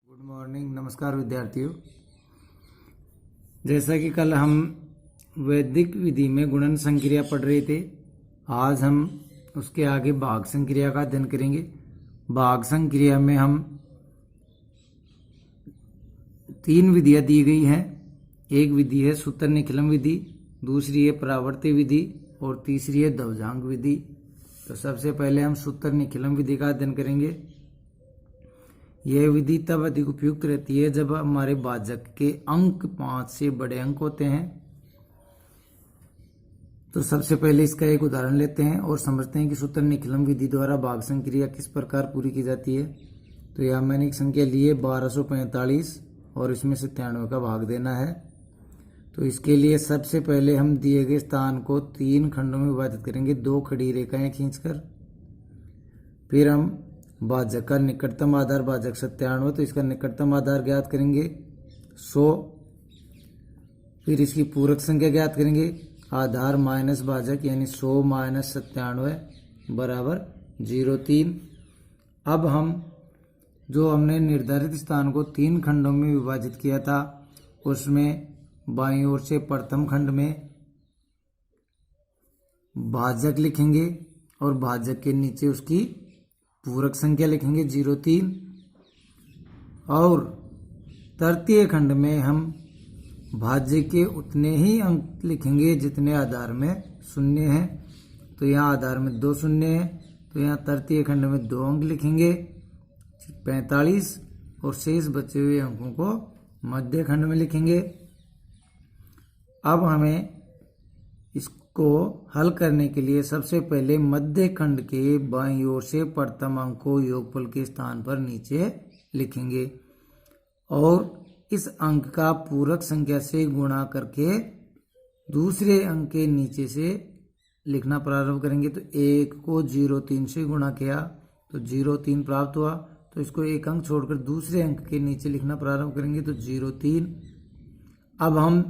Good morning, नमस्कार विद्यार्थियों। जैसा कि कल हम वैदिक विधि में गुणन संक्रिया पढ़ रहे थे, आज हम उसके आगे भाग संक्रिया का अध्ययन करेंगे। भाग संक्रिया में हम 3 विधियां दी गई हैं। एक विधि है सूत्र निखिलम विधि, दूसरी है परावर्ती विधि और तीसरी है ध्वजांक विधि। तो सबसे पहले हम सूत्र निखिलम विधि का अध्ययन करेंगे। यह विधि तब अधिक उपयुक्त रहती है जब हमारे भाजक के अंक 5 से बड़े अंक होते हैं। तो सबसे पहले इसका एक उदाहरण लेते हैं और समझते हैं कि सूत्र निखिलम विधि द्वारा भाग संक्रिया किस प्रकार पूरी की जाती है। तो यहाँ मैंने एक संख्या ली है 1245 और इसमें से 93 का भाग देना है। तो इसके लिए सबसे पहले हम दिए गए स्थान को 3 खंडों में विभाजित करेंगे, 2 खड़ी रेखाएं खींचकर। फिर हम भाजक का निकटतम आधार भाजक 97, तो इसका निकटतम आधार ज्ञात करेंगे 100। फिर इसकी पूरक संख्या ज्ञात करेंगे, आधार माइनस भाजक यानी 100 माइनस 97 बराबर 03। अब हम जो हमने निर्धारित स्थान को 3 खंडों में विभाजित किया था, उसमें बाईं ओर से प्रथम खंड में भाजक लिखेंगे और भाजक के नीचे उसकी पूरक संख्या लिखेंगे 03। और तृतीय खंड में हम भाज्य के उतने ही अंक लिखेंगे जितने आधार में शून्य हैं। तो यहाँ आधार में 2 शून्य है, तो यहाँ तृतीय खंड में 2 अंक लिखेंगे 45 और शेष बचे हुए अंकों को मध्य खंड में लिखेंगे। अब हमें इसको हल करने के लिए सबसे पहले मध्य खंड के बाईं ओर से प्रथम अंक को योगफल के स्थान पर नीचे लिखेंगे और इस अंक का पूरक संख्या से गुणा करके दूसरे अंक के नीचे से लिखना प्रारंभ करेंगे। तो 1 को 03 से गुणा किया तो 03 प्राप्त हुआ, तो इसको एक अंक छोड़कर दूसरे अंक के नीचे लिखना प्रारंभ करेंगे तो 03। अब हम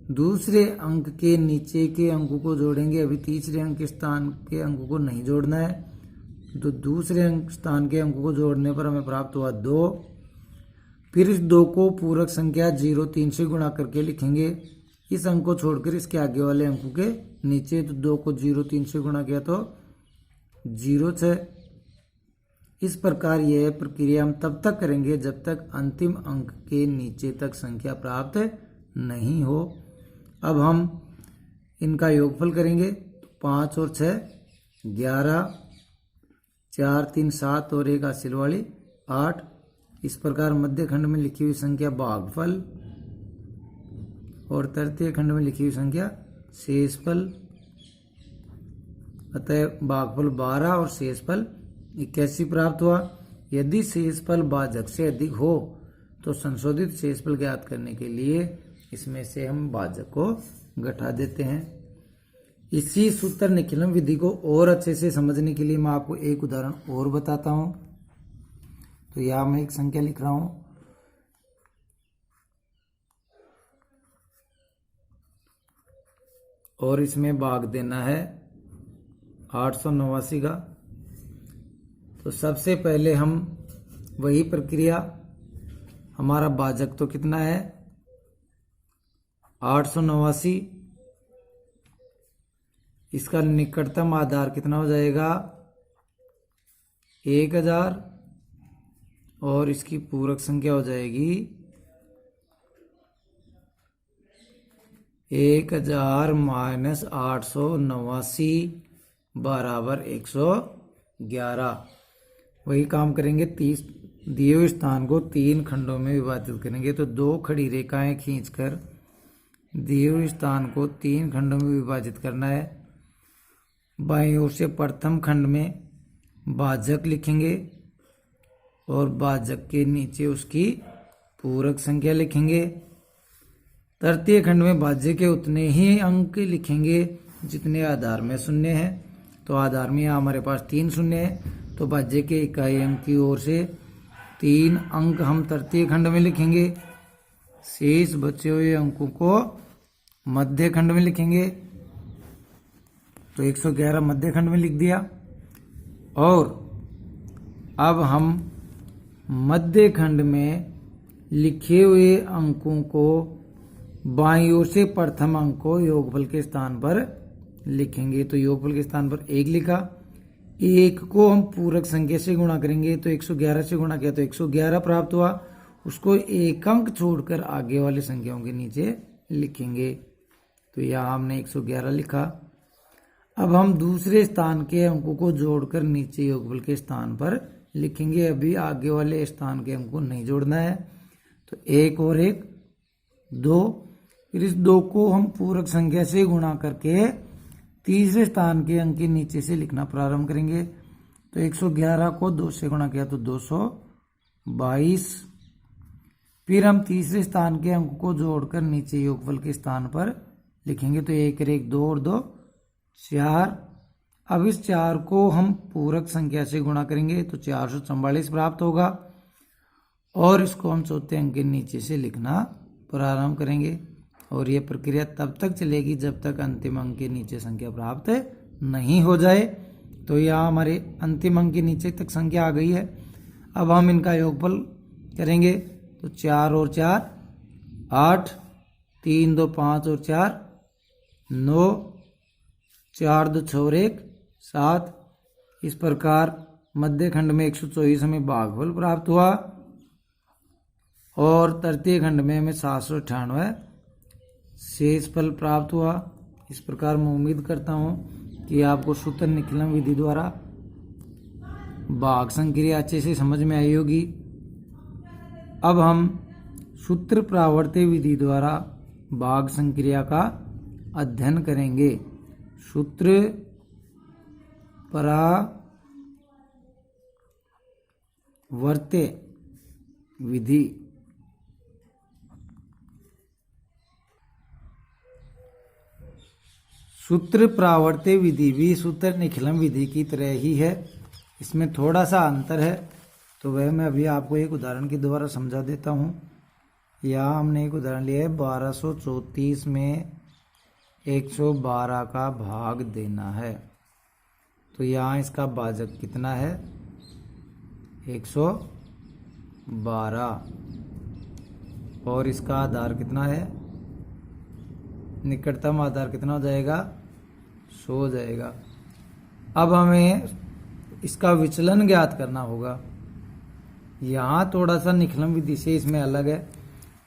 दूसरे अंक के नीचे के अंकों को जोड़ेंगे, अभी तीसरे अंक के स्थान के अंकों को नहीं जोड़ना है। तो दूसरे अंक स्थान के अंकों को जोड़ने पर हमें प्राप्त हुआ 2। फिर इस 2 को पूरक संख्या 03 से गुणा करके लिखेंगे, इस अंक को छोड़कर इसके आगे वाले अंकों के नीचे। तो 2 को 03 से गुणा किया तो 06। इस प्रकार यह प्रक्रिया हम तब तक करेंगे जब तक अंतिम अंक के नीचे तक संख्या प्राप्त नहीं हो। अब हम इनका योगफल करेंगे, 5 और 6 11, 4 3 7 और 1 हासिल वाली 8। इस प्रकार मध्य खंड में लिखी हुई संख्या भागफल और तृतीय खंड में लिखी हुई संख्या शेषफल। अतः भागफल 12 और शेषफल 81 प्राप्त हुआ। यदि शेषफल भाजक से अधिक हो तो संशोधित शेषफल ज्ञात करने के लिए इसमें से हम भाजक को घटा देते हैं। इसी सूत्र निखिलम विधि को और अच्छे से समझने के लिए मैं आपको एक उदाहरण और बताता हूं। तो यहां मैं एक संख्या लिख रहा हूं, और इसमें भाग देना है 889 का। तो सबसे पहले हम वही प्रक्रिया, हमारा भाजक तो कितना है 889, इसका निकटतम आधार कितना हो जाएगा 1000 और इसकी पूरक संख्या हो जाएगी 1000 माइनस 889 बराबर 111। वही काम करेंगे, 30 दिए हुए स्थान को 3 खंडों में विभाजित करेंगे। तो 2 खड़ी रेखाएं खींचकर दिए हुए स्थान को 3 खंडों में विभाजित करना है। बाईं ओर से प्रथम खंड में भाजक लिखेंगे और भाजक के नीचे उसकी पूरक संख्या लिखेंगे। तृतीय खंड में भाज्य के उतने ही अंक लिखेंगे जितने आधार में शून्य है। तो आधार में यहाँ हमारे पास 3 शून्य है, तो भाज्य के इकाई अंक की ओर से 3 अंक हम तृतीय खंड में लिखेंगे। शेष बचे हुए अंकों को मध्य खंड में लिखेंगे। तो 111 मध्य खंड में लिख दिया। और अब हम मध्य खंड में लिखे हुए अंकों को बाईं ओर से प्रथम अंक को योगफल के स्थान पर लिखेंगे। तो योगफल के स्थान पर 1 लिखा। 1 को हम पूरक संख्या से गुणा करेंगे, तो 111 से गुणा किया तो 111 प्राप्त हुआ। उसको एक अंक छोड़कर आगे वाली संख्याओं के नीचे लिखेंगे। तो यहाँ हमने 111 लिखा। अब हम दूसरे स्थान के अंकों को जोड़कर नीचे योगफल के स्थान पर लिखेंगे। अभी आगे वाले स्थान के अंक को नहीं जोड़ना है। तो 1 और 1 2। फिर इस 2 को हम पूरक संख्या से गुणा करके तीसरे स्थान के अंक के नीचे से लिखना प्रारंभ करेंगे। तो 111 को 2 से गुणा किया तो 222। फिर हम तीसरे स्थान के अंक को जोड़कर नीचे योगफल के स्थान पर लिखेंगे। तो 1 और 1 2 और 2 4। अब इस 4 को हम पूरक संख्या से गुणा करेंगे तो 444 प्राप्त होगा। और इसको हम चौथे अंक के नीचे से लिखना प्रारंभ करेंगे। और यह प्रक्रिया तब तक चलेगी जब तक अंतिम अंक के नीचे संख्या प्राप्त नहीं हो जाए। तो यहाँ हमारे अंतिम अंक के नीचे तक संख्या आ गई है। अब हम इनका योगफल करेंगे। तो 4 और 4 8, 3 2 5 और 4 9, 4 2 6 और 1 7। इस प्रकार मध्य खंड में 124 हमें भागफल प्राप्त हुआ और तृतीय खंड में हमें 798 शेषफल प्राप्त हुआ। इस प्रकार मैं उम्मीद करता हूँ कि आपको सूत्र निकलन विधि द्वारा भाग संक्रिया अच्छे से समझ में आई होगी। अब हम सूत्र प्रावर्त विधि द्वारा भाग संक्रिया का अध्ययन करेंगे। सूत्र प्रावर्त विधि। सूत्र प्रावर्त विधि भी सूत्र निकलन विधि की तरह ही है। इसमें थोड़ा सा अंतर है, तो वह मैं अभी आपको एक उदाहरण के द्वारा समझा देता हूँ। यहाँ हमने एक उदाहरण लिया है। 1234 में 112 का भाग देना है। तो यहाँ इसका भाजक कितना है? 112। और इसका आधार कितना है? निकटतम आधार कितना हो जाएगा? 100 हो जाएगा। अब हमें इसका विचलन ज्ञात करना होगा। यहाँ थोड़ा सा निकलन विधि से इसमें अलग है।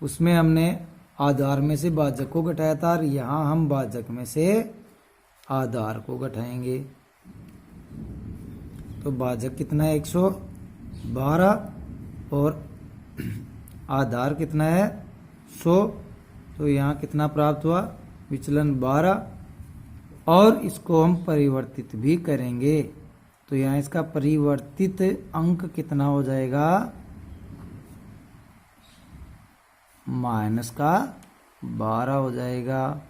उसमें हमने आधार में से भाजक को घटाया था और यहाँ हम भाजक में से आधार को घटाएंगे। तो भाजक कितना है? 112 और आधार कितना है? 100। तो यहाँ कितना प्राप्त हुआ? विचलन 12। और इसको हम परिवर्तित भी करेंगे। तो यहाँ इसका परिवर्तित अंक कितना हो जाएगा? -12 हो जाएगा।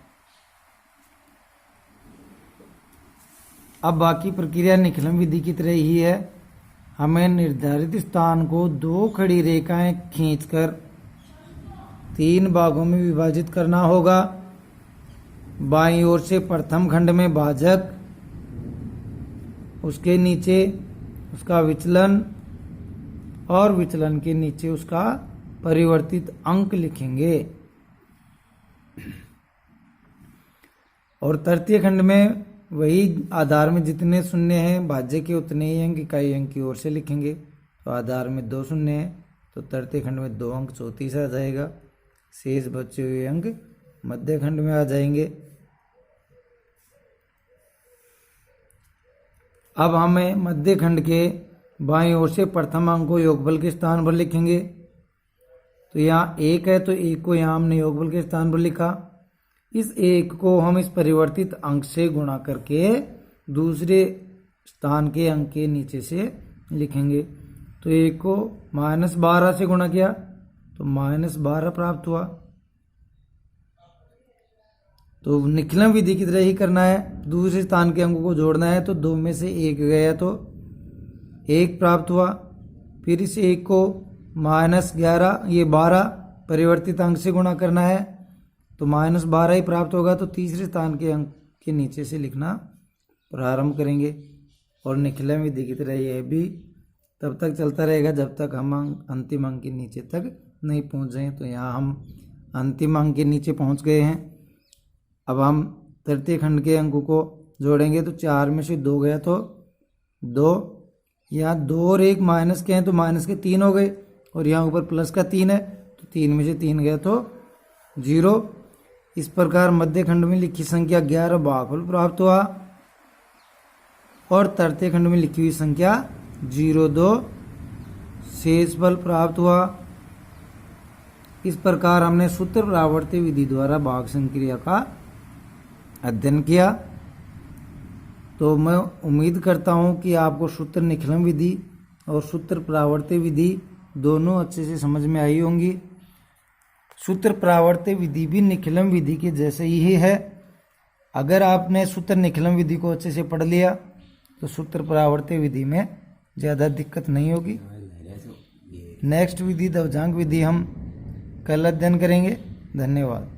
अब बाकी प्रक्रिया निकलन विधि की तरह ही है। हमें निर्धारित स्थान को 2 खड़ी रेखाएं खींचकर 3 भागों में विभाजित करना होगा। बाईं ओर से प्रथम खंड में भाजक, उसके नीचे उसका विचलन और विचलन के नीचे उसका परिवर्तित अंक लिखेंगे। और तृतीय खंड में वही आधार में जितने शून्य हैं भाज्य के उतने ही अंक इकाई अंक की ओर से लिखेंगे। तो आधार में 2 शून्य हैं तो तृतीय खंड में 2 अंक 34 आ जाएगा। शेष बचे हुए अंक मध्य खंड में आ जाएंगे। अब हमें मध्य खंड के बाईं ओर से प्रथम अंक को योगफल के स्थान पर लिखेंगे। तो यहाँ 1 है तो 1 को यहाँ हमने योगफल के स्थान पर लिखा। इस 1 को हम इस परिवर्तित अंक से गुणा करके दूसरे स्थान के अंक के नीचे से लिखेंगे। तो 1 को -12 से गुणा किया तो -12 प्राप्त हुआ। तो निकलन विधि की तरह ही करना है। दूसरे स्थान के अंकों को जोड़ना है तो 2 में से 1 गया तो 1 प्राप्त हुआ। फिर इस 1 को -11 ये 12 परिवर्तित अंक से गुणा करना है तो -12 ही प्राप्त होगा। तो तीसरे स्थान के अंक के नीचे से लिखना प्रारंभ करेंगे। और निकलन विधि की तरह यह भी तब तक चलता रहेगा जब तक हम अंतिम अंक के नीचे तक नहीं पहुँचे, तो यहाँ हम अंतिम अंक के नीचे पहुँच गए हैं। अब हम तृतीय खंड के अंकों को जोड़ेंगे, तो 4 में से 2 गया तो 2, यहाँ 2 और 1 माइनस के हैं तो माइनस के 3 हो गए, और यहाँ ऊपर प्लस का 3 है तो 3 में से 3 गया तो 0। इस प्रकार मध्य खंड में लिखी संख्या 11 भागफल प्राप्त हुआ और तृतीय खंड में लिखी हुई संख्या 0,2 शेषफल प्राप्त हुआ। इस प्रकार हमने सूत्र परावर्ती विधि द्वारा भाग संक्रिया का अध्ययन किया। तो मैं उम्मीद करता हूं कि आपको सूत्र निकलन विधि और सूत्र परावर्ती विधि दोनों अच्छे से समझ में आई होंगी। सूत्र परावर्ती विधि भी निकलन विधि के जैसे ही है। अगर आपने सूत्र निकलन विधि को अच्छे से पढ़ लिया तो सूत्र परावर्ती विधि में ज़्यादा दिक्कत नहीं होगी। नेक्स्ट विधि दवजांक विधि हम कल अध्ययन करेंगे। धन्यवाद।